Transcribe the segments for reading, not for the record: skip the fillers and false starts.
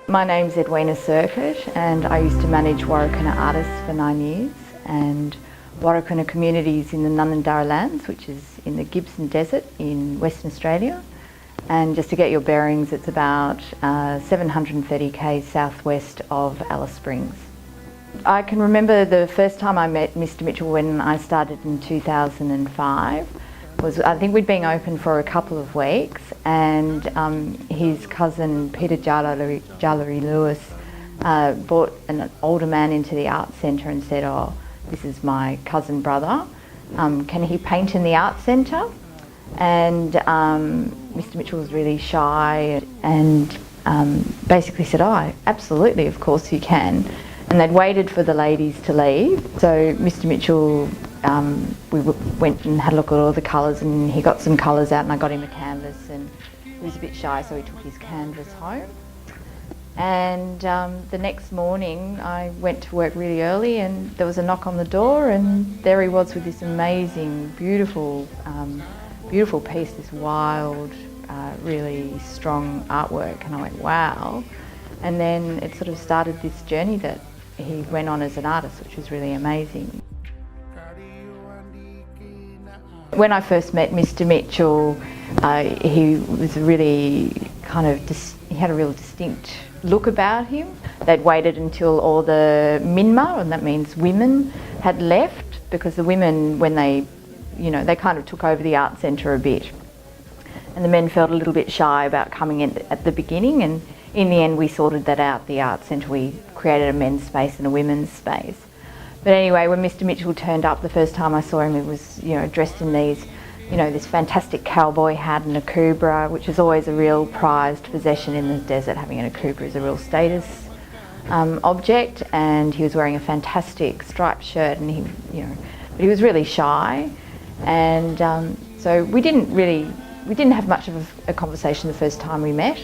My name's Edwina and I used to manage Warrakuna artists for 9 years, and Warrakuna communities in the Nunundara lands, which is in the Gibson Desert in Western Australia. And just to get your bearings, it's about 730 k's southwest of Alice Springs. I can remember the first time I met Mr Mitchell when I started in 2005. I think we'd been open for a couple of weeks, and his cousin Peter Jallery Lewis brought an older man into the art centre and said, "Oh, this is my cousin brother, can he paint in the art centre?" And Mr Mitchell was really shy and basically said, "Oh, absolutely, of course you can." And they'd waited for the ladies to leave, so Mr Mitchell, we went and had a look at all the colours, and he got some colours out and I got him a canvas, and he was a bit shy, so he took his canvas home. And the next morning I went to work really early, and there was a knock on the door, and there he was with this amazing, beautiful piece, this wild, really strong artwork, and I went, wow. And then it sort of started this journey that he went on as an artist, which was really amazing. When I first met Mr Mitchell, he was really he had a real distinct look about him. They'd waited until all the Minma, and that means women, had left, because the women, when they kind of took over the art centre a bit. And the men felt a little bit shy about coming in at the beginning, and in the end we sorted that out, the art centre. We created a men's space and a women's space. But anyway, when Mr Mitchell turned up the first time I saw him, he was dressed in these, this fantastic cowboy hat and a kubra, which is always a real prized possession in the desert. Having a kubra is a real status object, and he was wearing a fantastic striped shirt, and but he was really shy, and so we didn't have much of a conversation the first time we met.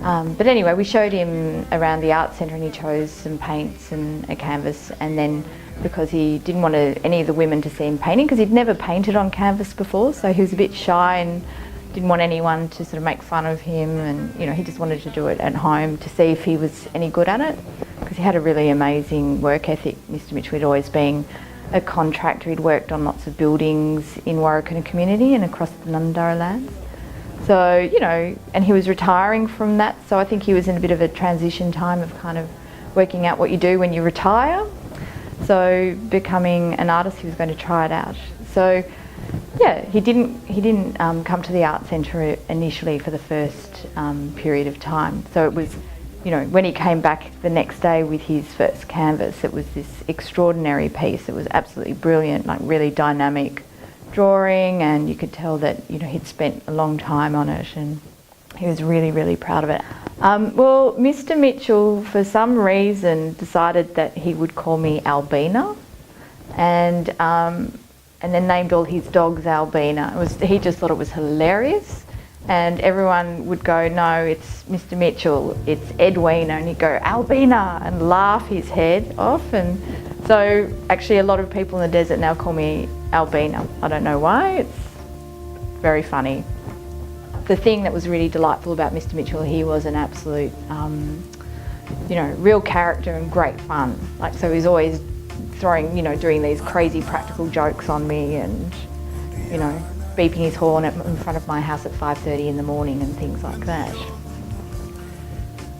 But anyway, we showed him around the art centre, and he chose some paints and a canvas, and then because he didn't want any of the women to see him painting, because he'd never painted on canvas before, so he was a bit shy and didn't want anyone to sort of make fun of him, and he just wanted to do it at home to see if he was any good at it, because he had a really amazing work ethic. Mr Mitchell had always been a contractor. He'd worked on lots of buildings in Warrakuna community and across the Nunundara lands. So, and he was retiring from that, so I think he was in a bit of a transition time of kind of working out what you do when you retire. So becoming an artist, he was going to try it out. So yeah, he didn't come to the art centre initially for the first period of time. So it was, when he came back the next day with his first canvas, it was this extraordinary piece. It was absolutely brilliant, like really dynamic drawing, and you could tell that he'd spent a long time on it, and he was really, really proud of it. Well, Mr Mitchell, for some reason, decided that he would call me Albina, and then named all his dogs Albina. He just thought it was hilarious, and everyone would go, "No, it's Mr Mitchell, it's Edwina," and he'd go, "Albina," and laugh his head off. And so actually a lot of people in the desert now call me Albina. I don't know why, it's very funny. The thing that was really delightful about Mr Mitchell, he was an absolute, real character and great fun. So he's always doing these crazy practical jokes on me, and, beeping his horn in front of my house at 5:30 in the morning and things like that.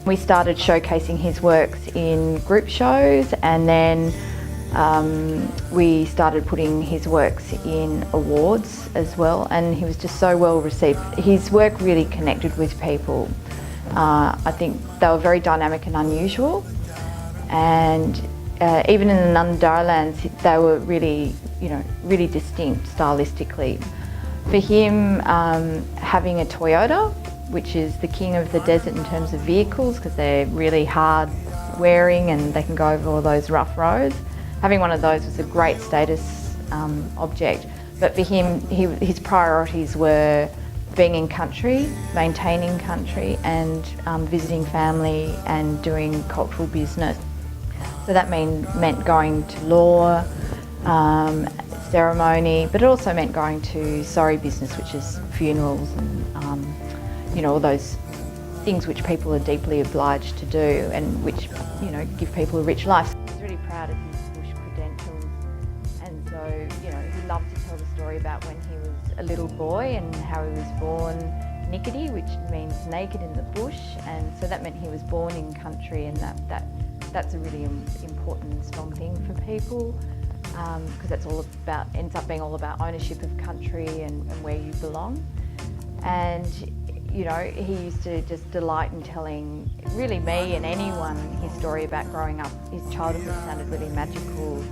We started showcasing his works in group shows, and then we started putting his works in awards as well, and he was just so well received. His work really connected with people. I think they were very dynamic and unusual, and even in the Nunundara lands, they were really, really distinct stylistically. For him, having a Toyota, which is the king of the desert in terms of vehicles, because they're really hard wearing and they can go over all those rough roads, having one of those was a great status object. But for him, his priorities were being in country, maintaining country, and visiting family and doing cultural business. So that meant going to law, ceremony, but it also meant going to sorry business, which is funerals and all those things which people are deeply obliged to do and which, you know, give people a rich life. He's really proud of his bush credentials, and so, you know, he loved to tell the story about when he was a little boy and how he was born nickety, which means naked in the bush, and so that meant he was born in country, and that's a really important and strong thing for people, because that's all about, ends up being all about ownership of country and where you belong. And you know, he used to just delight in telling, really me and anyone, his story about growing up. His childhood sounded really magical,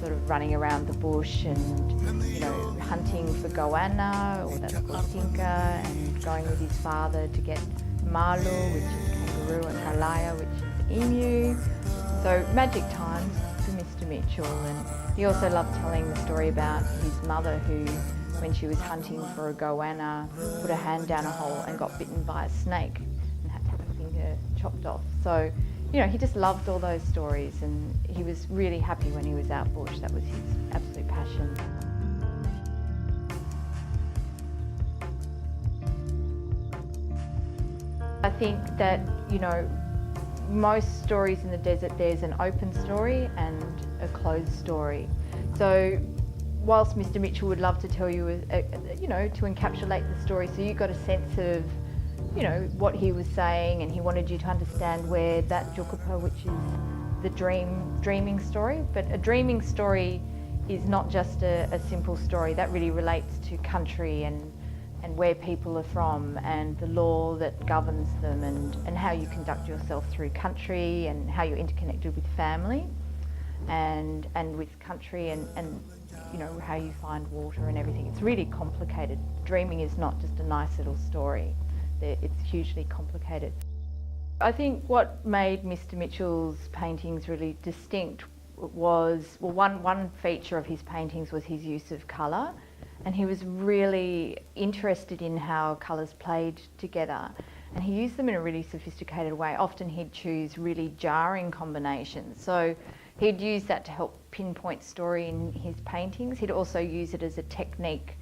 sort of running around the bush and, you know, hunting for goanna, or that's called tinka, and going with his father to get malu, which is kangaroo, and halaya, which is emu. So magic times for Mr. Mitchell. And he also loved telling the story about his mother who, when she was hunting for a goanna, put her hand down a hole and got bitten by a snake and had to have a finger chopped off. So, you know, he just loved all those stories, and he was really happy when he was out bush. That was his absolute passion. I think that, you know, most stories in the desert, there's an open story and a closed story. So whilst Mr. Mitchell would love to tell you, you know, to encapsulate the story, so you got a sense of, you know, what he was saying, and he wanted you to understand where that jukapa, which is the dreaming story, but a dreaming story is not just a simple story. That really relates to country and where people are from and the law that governs them, and how you conduct yourself through country, and how you're interconnected with family and with country, and you know, how you find water and everything. It's really complicated. Dreaming is not just a nice little story. It's hugely complicated. I think what made Mr. Mitchell's paintings really distinct was, well, one feature of his paintings was his use of colour, and he was really interested in how colours played together, and he used them in a really sophisticated way. Often he'd choose really jarring combinations, so he'd use that to help pinpoint story in his paintings. He'd also use it as a technique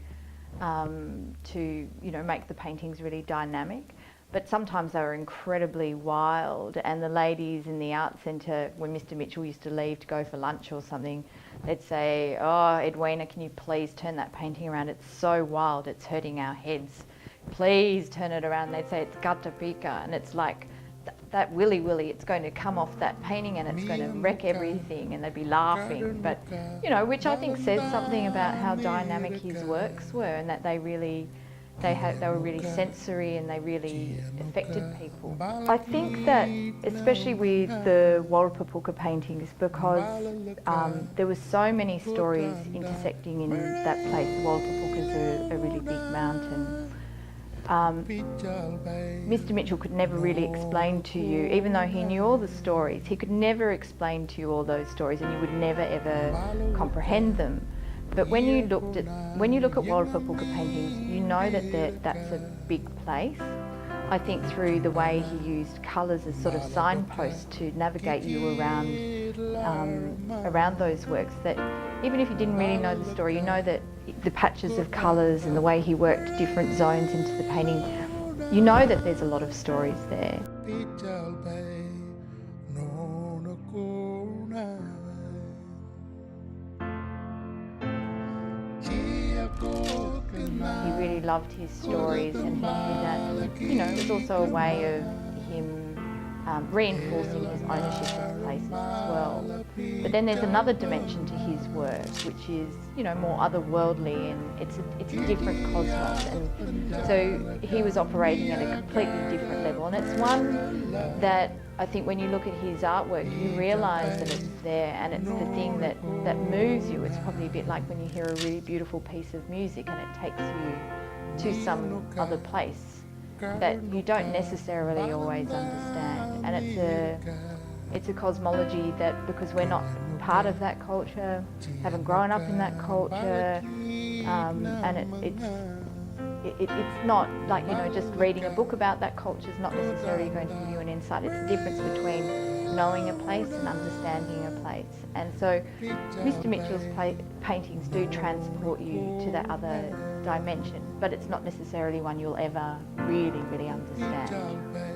to, you know, make the paintings really dynamic. But sometimes they were incredibly wild, and the ladies in the art centre, when Mr. Mitchell used to leave to go for lunch or something, they'd say, "Oh, Edwina, can you please turn that painting around? It's so wild, it's hurting our heads. Please turn it around." They'd say, "It's gata pika," and it's like, that willy-willy, it's going to come off that painting and it's going to wreck everything, and they'd be laughing. But, you know, which I think says something about how dynamic his works were, and that they were really sensory, and they really affected people. I think that, especially with the Walrapapuka paintings, because there were so many stories intersecting in that place. The Walrapapuka is a really big mountain. Mr. Mitchell could never really explain to you, even though he knew all the stories, he could never explain to you all those stories, and you would never ever comprehend them. But when you look at Walrapapuka paintings, you know that that's a big place. I think through the way he used colours as sort of signposts to navigate you around those works, that even if you didn't really know the story, you know that the patches of colours and the way he worked different zones into the painting, you know that there's a lot of stories there. He really loved his stories, and he knew that, you know, it was also a way of him reinforcing his ownership of places as well. But then there's another dimension to his work, which is, you know, more otherworldly, and it's a different cosmos, and so he was operating at a completely different level, and it's one that I think when you look at his artwork, you realise that it's there, and it's the thing that moves you. It's probably a bit like when you hear a really beautiful piece of music and it takes you to some other place that you don't necessarily always understand. And it's a cosmology that, because we're not part of that culture, haven't grown up in that culture, and it's not like, you know, just reading a book about that culture is not necessarily going to give you an insight. It's the difference between knowing a place and understanding a place. And so Mr. Mitchell's paintings do transport you to that other dimension, but it's not necessarily one you'll ever really, really understand.